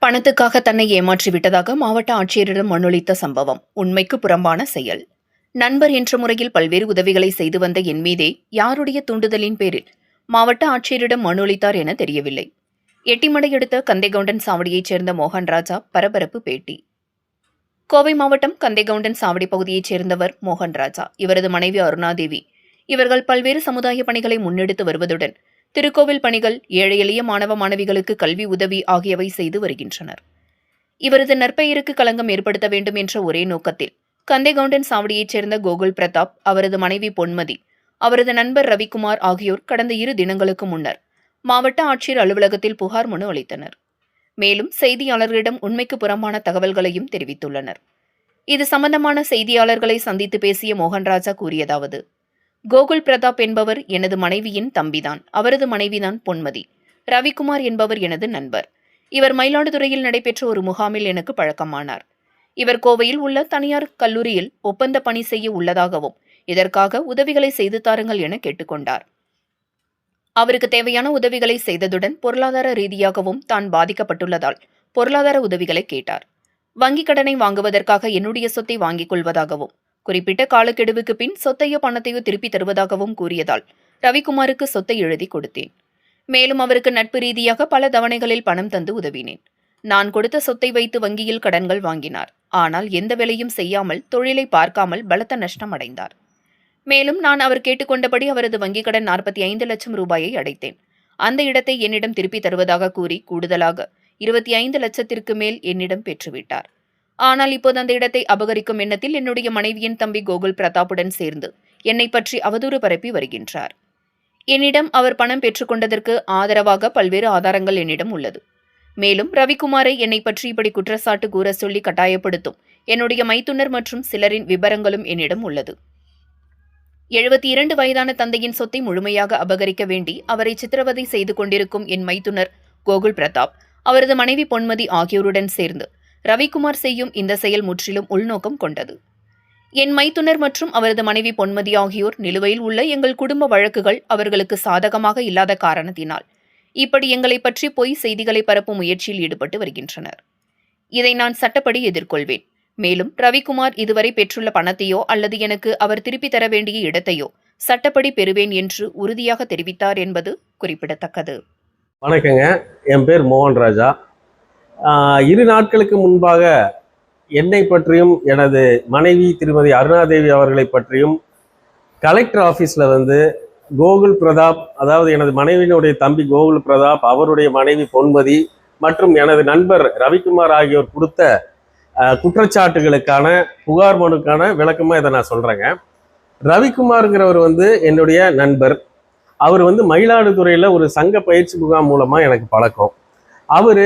பணத்துக்காக தன்னை ஏமாற்றிவிட்டதாக மாவட்ட ஆட்சியரிடம் மனுளித்த சம்பவம் உண்மைக்கு புறம்பான செயல். நண்பர் என்ற முறையில் பல்வேறு உதவிகளை செய்து வந்த என் மீதே யாருடைய தூண்டுதலின் பேரில் மாவட்ட ஆட்சியரிடம் மனுளித்தார் என தெரியவில்லை. எட்டிமடை அடுத்த கந்தைகவுண்டன் சாவடியைச் சேர்ந்த மோகன்ராஜா பரபரப்பு பேட்டி. கோவை மாவட்டம் கந்தைகவுண்டன் சாவடி பகுதியைச் சேர்ந்தவர் மோகன்ராஜா. இவரது மனைவி அருணாதேவி. இவர்கள் பல்வேறு சமுதாய பணிகளை முன்னெடுத்து வருவதுடன் திருக்கோவில் பணிகள், ஏழை எளிய மாணவ மாணவிகளுக்கு கல்வி உதவி ஆகியவை செய்து வருகின்றனர். இவரது நற்பெயருக்கு களங்கம் ஏற்படுத்த வேண்டும் என்ற ஒரே நோக்கத்தில் கந்தைகவுண்டன் சாவடியைச் சேர்ந்த கோகுல் பிரதாப், அவரது மனைவி பொன்மதி, அவரது நண்பர் ரவிக்குமார் ஆகியோர் கடந்த 2 தினங்களுக்கு முன்னர் மாவட்ட ஆட்சியர் அலுவலகத்தில் புகார் மனு அளித்தனர். மேலும் செய்தியாளர்களிடம் உண்மைக்கு புறம்பான தகவல்களையும் தெரிவித்துள்ளனர். இது சம்பந்தமான செய்தியாளர்களை சந்தித்து பேசிய மோகன்ராஜா கூறியதாவது: கோகுல் பிரதாப் என்பவர் எனது மனைவியின் தம்பிதான். அவரது மனைவிதான் பொன்மதி. ரவிக்குமார் என்பவர் எனது நண்பர். இவர் மயிலாடுதுறையில் நடைபெற்ற ஒரு முகாமில் எனக்கு பழக்கமானார். இவர் கோவையில் உள்ள தனியார் கல்லூரியில் ஒப்பந்த பணி செய்ய உள்ளதாகவும் இதற்காக உதவிகளை செய்து தாருங்கள் என கேட்டுக்கொண்டார். அவருக்கு தேவையான உதவிகளை செய்ததுடன் பொருளாதார ரீதியாகவும் தான் பாதிக்கப்பட்டுள்ளதால் பொருளாதார உதவிகளை கேட்டார். வங்கிக் கடனை வாங்குவதற்காக என்னுடைய சொத்தை வாங்கிக் கொள்வதாகவும் குறிப்பிட்ட காலக்கெடுவுக்கு பின் சொத்தையோ பணத்தையோ திருப்பி தருவதாகவும் கூறியதால் ரவிக்குமாருக்கு சொத்தை எழுதி கொடுத்தேன். மேலும் அவருக்கு நட்பு ரீதியாக பல தவணைகளில் பணம் தந்து உதவினேன். நான் கொடுத்த சொத்தை வைத்து வங்கியில் கடன்கள் வாங்கினார். ஆனால் எந்த வேலையும் செய்யாமல், தொழிலை பார்க்காமல் பலத்த நஷ்டம் அடைந்தார். மேலும் நான் அவர் கேட்டுக்கொண்டபடி அவரது வங்கிக் கடன் 45 லட்சம் ரூபாயை அடைத்தேன். அந்த இடத்தை என்னிடம் திருப்பி தருவதாக கூறி கூடுதலாக 25 லட்சத்திற்கு மேல் என்னிடம் பெற்றுவிட்டார். ஆனால் இப்போது அந்த இடத்தை அபகரிக்கும் எண்ணத்தில் என்னுடைய மனைவியின் தம்பி கோகுல் பிரதாப்புடன் சேர்ந்து என்னை பற்றி அவதூறு பரப்பி வருகின்றார். என்னிடம் அவர் பணம் பெற்றுக்கொண்டதற்கு ஆதரவாக பல்வேறு ஆதாரங்கள் என்னிடம் உள்ளது. மேலும் ரவிக்குமாரை என்னை பற்றி இப்படி குற்றச்சாட்டு கூற சொல்லி கட்டாயப்படுத்தும் என்னுடைய மைத்துனர் மற்றும் சிலரின் விபரங்களும் என்னிடம் உள்ளது. 72 வயதான தந்தையின் சொத்தை முழுமையாக அபகரிக்க வேண்டி அவரை சித்திரவதை செய்து கொண்டிருக்கும் என் மைத்துனர் கோகுல் பிரதாப், அவரது மனைவி பொன்மதி ஆகியோருடன் சேர்ந்து ரவிக்குமார் செய்யும் இந்த செயல் முற்றிலும் உள்நோக்கம் கொண்டது. என் மைத்துனர் மற்றும் அவரது மனைவி பொன்மதி ஆகியோர் நிலுவையில் உள்ள எங்கள் குடும்ப வழக்குகள் அவர்களுக்கு சாதகமாக இல்லாத காரணத்தினால் இப்படி எங்களை பற்றி பொய் செய்திகளை பரப்பும் முயற்சியில் ஈடுபட்டு வருகின்றனர். இதை நான் சட்டப்படி எதிர்கொள்வேன். மேலும் ரவிக்குமார் இதுவரை பெற்றுள்ள பணத்தையோ அல்லது எனக்கு அவர் திருப்பி தர வேண்டிய இடத்தையோ சட்டப்படி பெறுவேன் என்று உறுதியாக தெரிவித்தார் என்பது குறிப்பிடத்தக்கது. வணக்கங்க, என் பேர் மோகன்ராஜா. 2 நாட்களுக்கு முன்பாக என்னை பற்றியும் எனது மனைவி திருமதி அருணாதேவி அவர்களை பற்றியும் கலெக்டர் ஆஃபீஸில் கோகுல் பிரதாப், அதாவது எனது மனைவியினுடைய தம்பி கோகுல் பிரதாப், அவருடைய மனைவி பொன்மதி மற்றும் எனது நண்பர் ரவிக்குமார் ஆகியோர் கொடுத்த குற்றச்சாட்டுகளுக்கான புகார் மனுக்கான விளக்கமாக இதை நான் சொல்கிறேங்க. ரவிக்குமாருங்கிறவர் என்னுடைய நண்பர். அவர் மயிலாடுதுறையில் ஒரு சங்க பயிற்சி முகாம் மூலமாக எனக்கு பழக்கம். அவர்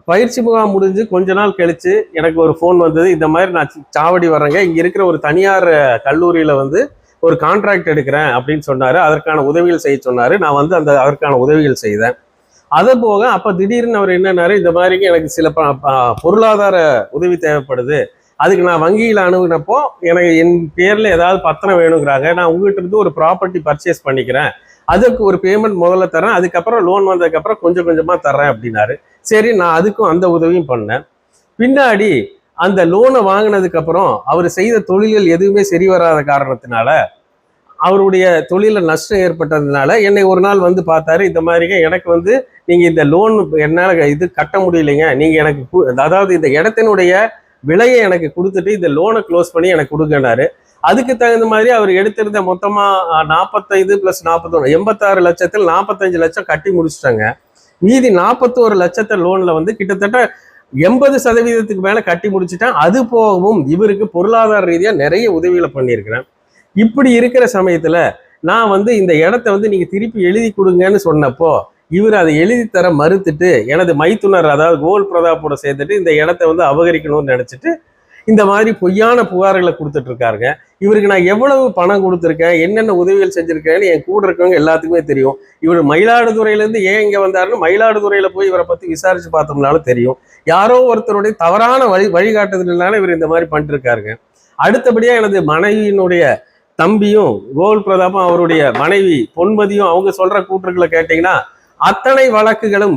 பயிற்சி முகாம் முடிஞ்சு கொஞ்ச நாள் கழித்து எனக்கு ஒரு ஃபோன் வந்தது. இந்த மாதிரி நான் சாவடி வர்றேங்க, இங்கே இருக்கிற ஒரு தனியார் கல்லூரியில் ஒரு கான்ட்ராக்ட் எடுக்கிறேன் அப்படின்னு சொன்னார். அதற்கான உதவிகள் செய்ய சொன்னார். நான் அதற்கான உதவிகள் செய்தேன். அதை போக அப்போ திடீர்னு அவர் என்னன்னாரு, இந்த மாதிரிக்கு எனக்கு சில பொருளாதார உதவி தேவைப்படுது, அதுக்கு நான் வங்கியில் அணுகுனப்போ எனக்கு என் பேரில் ஏதாவது பத்திரம் வேணுங்கிறாங்க, நான் உங்ககிட்ட இருந்து ஒரு ப்ராப்பர்ட்டி பர்ச்சேஸ் பண்ணிக்கிறேன், அதுக்கு ஒரு பேமெண்ட் முதல்ல தரேன், அதுக்கப்புறம் லோன் வந்ததுக்கப்புறம் கொஞ்சம் கொஞ்சமாக தர்றேன் அப்படின்னாரு. சரி, நான் அதுக்கும் அந்த உதவியும் பண்ணேன். பின்னாடி அந்த லோனை வாங்கினதுக்கப்புறம் அவர் செய்த தொழில்கள் எதுவுமே சரி வராத காரணத்தினால, அவருடைய தொழிலில் நஷ்டம் ஏற்பட்டதுனால என்னை ஒரு நாள் பார்த்தாரு. இந்த மாதிரிங்க, எனக்கு நீங்கள் இந்த லோன் என்னால் இது கட்ட முடியலைங்க, நீங்கள் எனக்கு அதாவது இந்த இடத்தினுடைய விலையை எனக்கு கொடுத்துட்டு இந்த லோனை க்ளோஸ் பண்ணி எனக்கு கொடுங்கன்னாரு. அதுக்கு தகுந்த மாதிரி அவர் எடுத்திருந்த மொத்தமாக 45 + 41 86 லட்சத்தில் 45 லட்சம் கட்டி முடிச்சுட்டாங்க. மீதி 41 லட்சத்தை லோனில் கிட்டத்தட்ட 80% மேலே கட்டி முடிச்சுட்டேன். அது போகவும் இவருக்கு பொருளாதார ரீதியாக நிறைய உதவிகளை பண்ணியிருக்கிறேன். இப்படி இருக்கிற சமயத்தில் நான் இந்த இடத்த நீங்கள் திருப்பி எழுதி கொடுங்கன்னு சொன்னப்போ இவர் அதை எழுதி தர மறுத்துட்டு எனது மைத்துனர், அதாவது கோகுல் பிரதாப்போட சேர்த்துட்டு இந்த இடத்த அபகரிக்கணும்னு நினச்சிட்டு இந்த மாதிரி பொய்யான புகார்களை கொடுத்துட்டு இருக்காருங்க. இவருக்கு நான் எவ்வளவு பணம் கொடுத்துருக்கேன், என்னென்ன உதவிகள் செஞ்சுருக்கேன்னு என் கூட இருக்கவங்க எல்லாத்துக்குமே தெரியும். இவர் மயிலாடுதுறையிலேருந்து ஏன் இங்கே வந்தாருன்னு மயிலாடுதுறையில் போய் இவரை பற்றி விசாரித்து பார்த்தோம்னாலும் தெரியும். யாரோ ஒருத்தருடைய தவறான வழிகாட்டுதல்னால இவர் இந்த மாதிரி பண்ணிட்டு இருக்காருங்க. அடுத்தபடியாக எனது மனைவியினுடைய தம்பியும் கோகுல் பிரதாப்பும் அவருடைய மனைவி பொன்மதியும் அவங்க சொல்ற கூற்றுக்களை கேட்டீங்கன்னா அத்தனை வழக்குகளும்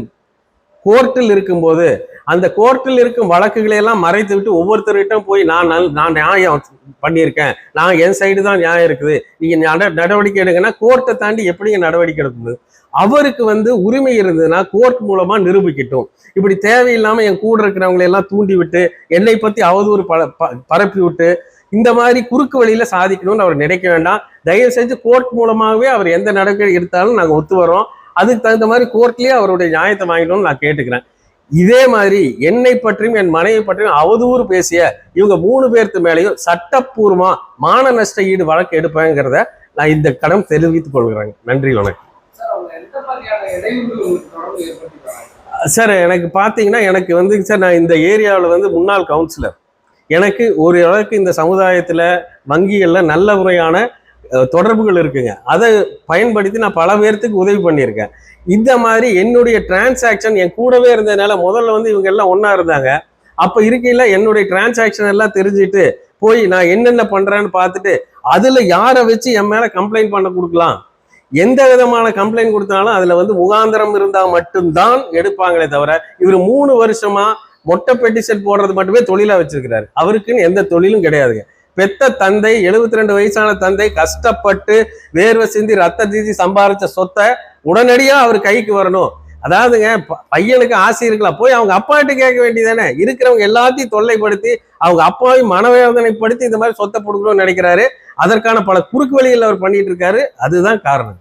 கோர்ட்டில் இருக்கும்போது அந்த கோர்ட்டில் இருக்கும் வழக்குகளை எல்லாம் மறைத்து விட்டு ஒவ்வொருத்தர்கிட்ட போய் நான் நியாயம் பண்ணியிருக்கேன், நான் என் சைடு தான் நியாயம் இருக்குது, நீங்க நடவடிக்கை எடுங்கன்னா கோர்ட்டை தாண்டி எப்படிங்க நடவடிக்கை எடுக்குது? அவருக்கு உரிமை இருந்ததுன்னா கோர்ட் மூலமா நிரூபிக்கட்டும். இப்படி தேவையில்லாம என் கூட இருக்கிறவங்களை எல்லாம் தூண்டி விட்டு என்னை பத்தி அவதூறு பரப்பி விட்டு இந்த மாதிரி குறுக்கு வழியில சாதிக்கணும்னு அவர் நினைக்க வேண்டாம். தயவு செஞ்சு கோர்ட் மூலமாகவே அவர் எந்த நடவடிக்கை எடுத்தாலும் நாங்க ஒத்து வரோம். அதுக்கு தகுந்த மாதிரி கோர்ட்லயே அவருடைய நியாயத்தை வாங்கிடணும்னு நான் கேட்டுக்கிறேன். இதே மாதிரி என்னை பற்றியும் என் மனைவி பற்றியும் அவதூறு பேசிய இவங்க 3 பேர்த்து மேலேயும் சட்டப்பூர்வமா மான நஷ்ட ஈடு வழக்கு எடுப்பேங்கிறத நான் இந்த கடன் தெரிவித்துக் கொள்கிறேன். நன்றி, வணக்கம். சார் எனக்கு பார்த்தீங்கன்னா எனக்கு சார் நான் இந்த ஏரியாவில் முன்னாள் கவுன்சிலர். எனக்கு ஒரு அளவுக்கு இந்த சமுதாயத்தில் வங்கிகளில் நல்ல முறையான தொடர்புகள் இருக்குங்க. அதை பயன்படுத்தி நான் பல பேர்த்துக்கு உதவி பண்ணியிருக்கேன். இந்த மாதிரி என்னுடைய டிரான்சாக்ஷன் என் கூடவே இருந்ததுனால முதல்ல இவங்க எல்லாம் ஒன்றா இருந்தாங்க. அப்போ இருக்கையில் என்னுடைய டிரான்சாக்ஷன் எல்லாம் தெரிஞ்சுட்டு போய் நான் என்னென்ன பண்ணுறேன்னு பார்த்துட்டு அதில் யாரை வச்சு என் மேலே கம்ப்ளைண்ட் பண்ண கொடுக்கலாம், எந்த விதமான கம்ப்ளைண்ட் கொடுத்தாலும் அதில் முகாந்திரம் இருந்தால் மட்டும்தான் எடுப்பாங்களே தவிர இவர் 3 வருஷமா மொட்டை பெட்டிஷன் போடுறது மட்டுமே தொழிலா வச்சிருக்கிறாரு. அவருக்குன்னு எந்த தொழிலும் கிடையாதுங்க. பெத்த தந்தை 72 வயசான தந்தை கஷ்டப்பட்டு வேர்வை சிந்தி ரத்த தீசி சம்பாதிச்ச சொத்தை உடனடியா அவர் கைக்கு வரணும். அதாவதுங்க பையனுக்கு ஆசை இருக்கலாம், போய் அவங்க அப்பாட்ட கேட்க வேண்டியதானே. இருக்கிறவங்க எல்லாத்தையும் தொல்லைப்படுத்தி அவங்க அப்பாவையும் மனவேதனைப்படுத்தி இந்த மாதிரி சொத்தை கொடுக்கணும்னு நினைக்கிறாரு. அதற்கான பல குறுக்கு வழிகள் அவர் பண்ணிட்டு இருக்காரு. அதுதான் காரணம்.